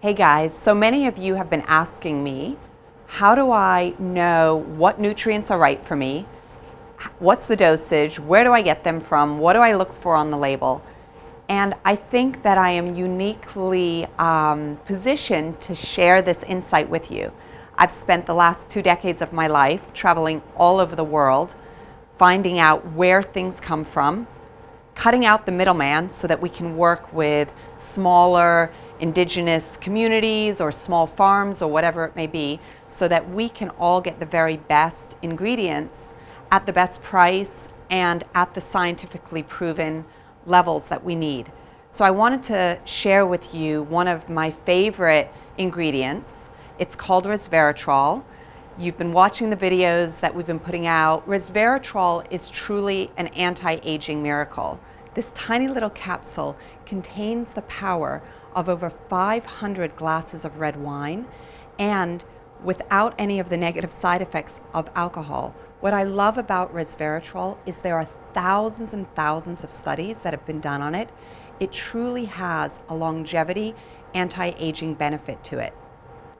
Hey guys, so many of you have been asking me, how do I know what nutrients are right for me? What's the dosage? Where do I get them from? What do I look for on the label? And I think that I am uniquely positioned to share this insight with you. I've spent the last 2 decades of my life traveling all over the world, finding out where things come from, cutting out the middleman so that we can work with smaller indigenous communities or small farms or whatever it may be, so that we can all get the very best ingredients at the best price and at the scientifically proven levels that we need. So I wanted to share with you one of my favorite ingredients. It's called Resveratrol. You've been watching the videos that we've been putting out. Resveratrol is truly an anti-aging miracle. This tiny little capsule contains the power of over 500 glasses of red wine, and without any of the negative side effects of alcohol. What I love about Resveratrol is there are thousands and thousands of studies that have been done on it. It truly has a longevity, anti-aging benefit to it.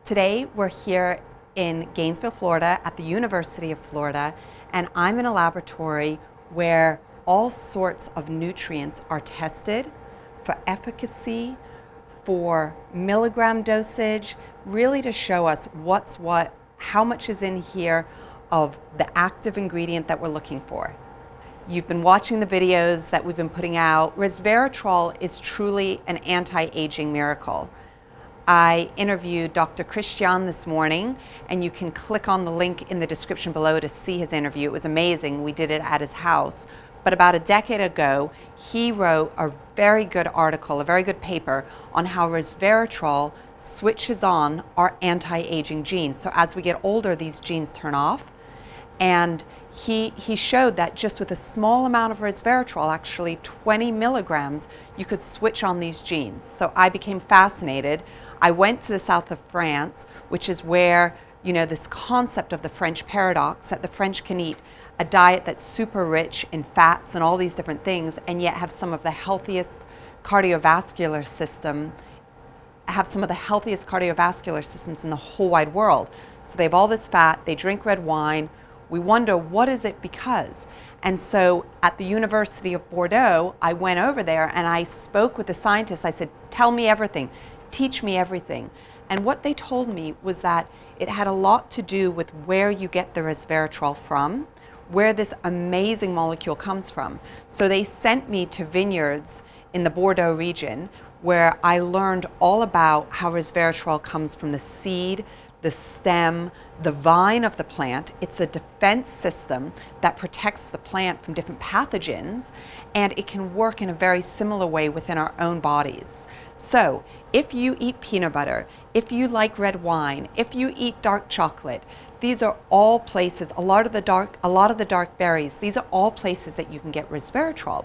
Today, we're here in Gainesville, Florida, at the University of Florida, and I'm in a laboratory where all sorts of nutrients are tested for efficacy, for milligram dosage, really to show us what's what, how much is in here of the active ingredient that we're looking for. You've been watching the videos that we've been putting out. Resveratrol is truly an anti-aging miracle. I interviewed Dr. Christian this morning, and you can click on the link in the description below to see his interview. It was amazing. We did it at his house. But about a decade ago, he wrote a very good article, a very good paper on how Resveratrol switches on our anti-aging genes. So as we get older, these genes turn off. And he showed that just with a small amount of Resveratrol, actually 20 milligrams, you could switch on these genes. So I became fascinated. I went to the south of France, which is where, you know, this concept of the French paradox, that the French can eat a diet that's super rich in fats and all these different things, and yet have some of the healthiest cardiovascular systems in the whole wide world. So they have all this fat, they drink red wine. We wonder, what is it because? And so at the University of Bordeaux, I went over there and I spoke with the scientists. I said, tell me everything, teach me everything. And what they told me was that it had a lot to do with where you get the Resveratrol from, where this amazing molecule comes from. So they sent me to vineyards in the Bordeaux region where I learned all about how Resveratrol comes from the seed, the stem, the vine of the plant. It's a defense system that protects the plant from different pathogens, and it can work in a very similar way within our own bodies. So if you eat peanut butter, if you like red wine, if you eat dark chocolate, these are all places, a lot of the dark berries, these are all places that you can get Resveratrol.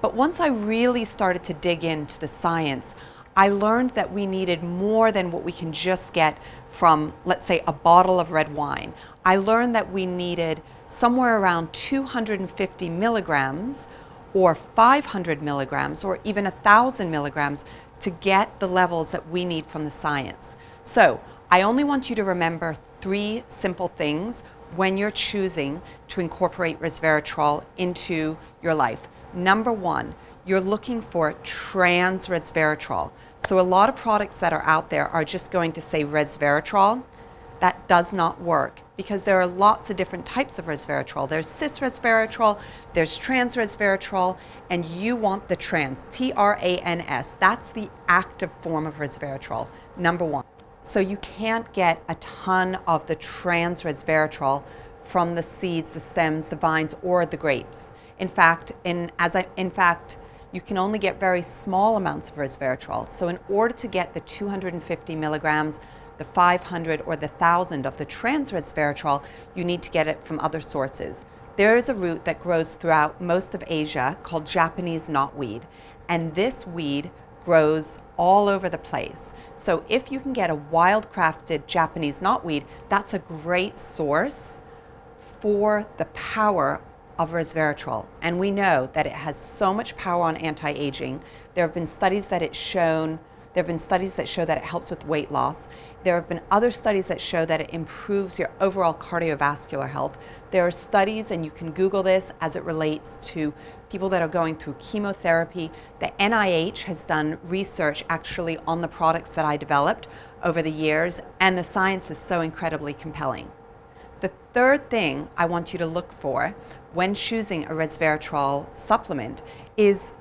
But once I really started to dig into the science, I learned that we needed more than what we can just get from, let's say, a bottle of red wine. I learned that we needed somewhere around 250 milligrams or 500 milligrams or even 1,000 milligrams to get the levels that we need from the science. So I only want you to remember 3 simple things when you're choosing to incorporate Resveratrol into your life. Number 1, you're looking for trans Resveratrol. So a lot of products that are out there are just going to say Resveratrol. That does not work because there are lots of different types of Resveratrol. There's cis Resveratrol, there's trans Resveratrol, and you want the trans, T-R-A-N-S. That's the active form of Resveratrol, number 1. So you can't get a ton of the trans Resveratrol from the seeds, the stems, the vines, or the grapes. In fact, you can only get very small amounts of Resveratrol. So in order to get the 250 milligrams, the 500 or the 1,000 of the trans Resveratrol, you need to get it from other sources. There is a root that grows throughout most of Asia called Japanese knotweed, and this weed grows all over the place. So if you can get a wild-crafted Japanese knotweed, that's a great source for the power of Resveratrol. And we know that it has so much power on anti-aging. There have been studies that it's shown There have been studies that show that it helps with weight loss. There have been other studies that show that it improves your overall cardiovascular health. There are studies, and you can Google this, as it relates to people that are going through chemotherapy. The NIH has done research actually on the products that I developed over the years, and the science is so incredibly compelling. The third thing I want you to look for when choosing a resveratrol supplement is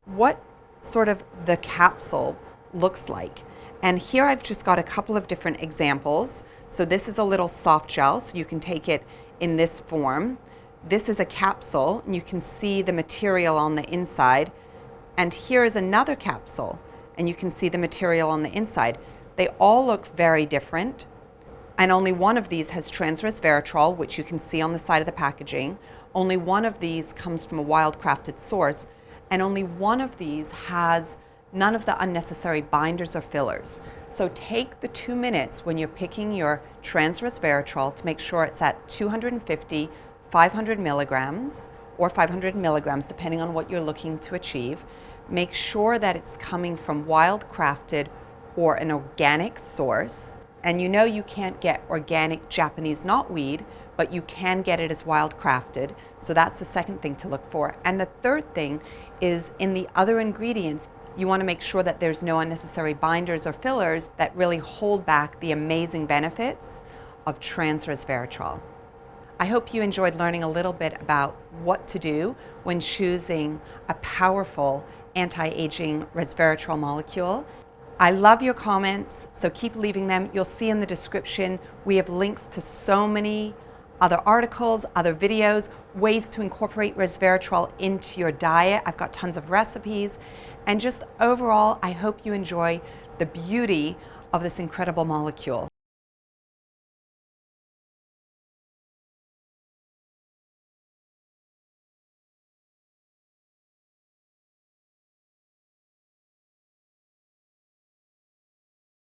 what sort of the capsule looks like. And here I've just got a couple of different examples. So this is a little soft gel, so you can take it in this form. This is a capsule, and you can see the material on the inside. And here is another capsule, and you can see the material on the inside. They all look very different, and only one of these has trans resveratrol, which you can see on the side of the packaging. Only one of these comes from a wild-crafted source, and only one of these has none of the unnecessary binders or fillers. So take the 2 minutes when you're picking your trans resveratrol to make sure it's at 250, 500 milligrams, or 500 milligrams, depending on what you're looking to achieve. Make sure that it's coming from wild-crafted or an organic source. And you know you can't get organic Japanese knotweed, but you can get it as wild-crafted. So that's the second thing to look for. And the third thing is in the other ingredients. You want to make sure that there's no unnecessary binders or fillers that really hold back the amazing benefits of trans resveratrol. I hope you enjoyed learning a little bit about what to do when choosing a powerful anti-aging resveratrol molecule. I love your comments, so keep leaving them. You'll see in the description we have links to so many other articles, other videos, ways to incorporate resveratrol into your diet. I've got tons of recipes. And just overall, I hope you enjoy the beauty of this incredible molecule.